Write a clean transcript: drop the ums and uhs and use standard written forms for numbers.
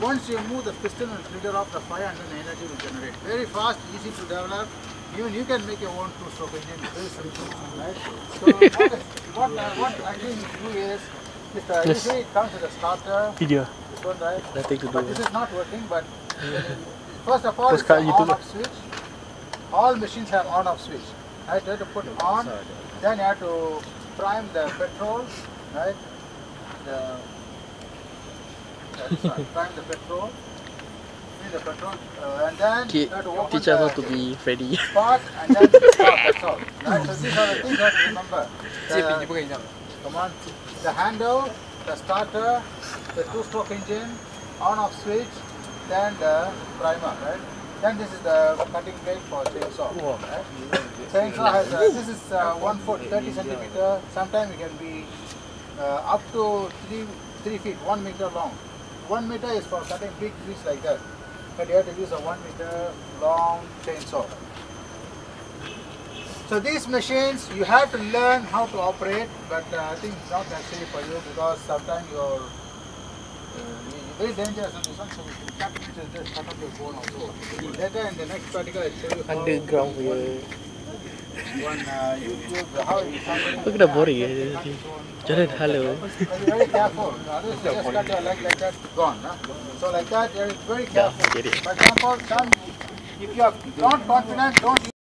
Once you move the piston and trigger off the fire, and then the energy will generate. Very fast, easy to develop. Even you can make your own two-stroke engine. Very simple, right? So what actually you do is, usually it comes with a starter. Video. This one, right? Nothing to do. But this is not working. But first of all, it's an on-off switch. All machines have on-off switch. Right? You have to put on. Then you have to prime the petrol, right? Prime the petrol. The petrol, and then you have to open teach us how to be Freddy. Spark and then stop, that's all. Right? So these are the things you have to remember. Come on. The handle, the starter, the two-stroke engine, on-off switch, then the primer, right? Then this is the cutting blade for chainsaw. Right? Chainsaw has this is 1 foot, 30 centimeter. Sometimes it can be up to 3 feet, 1 meter long. 1 meter is for cutting big trees like that. But you have to use a 1 meter long chainsaw. So these machines, you have to learn how to operate, but I think it's not necessary for you because sometimes you're very dangerous on this one, so you can just cut off your bone also. Later in the next article, I'll show you how Underground punya. on YouTube, how you Kau kena boring ya. Jalan hello. be very careful. Otherwise, you just cut your leg like that, gone. Huh? So like that, you're very careful. For example, if you are not confident, don't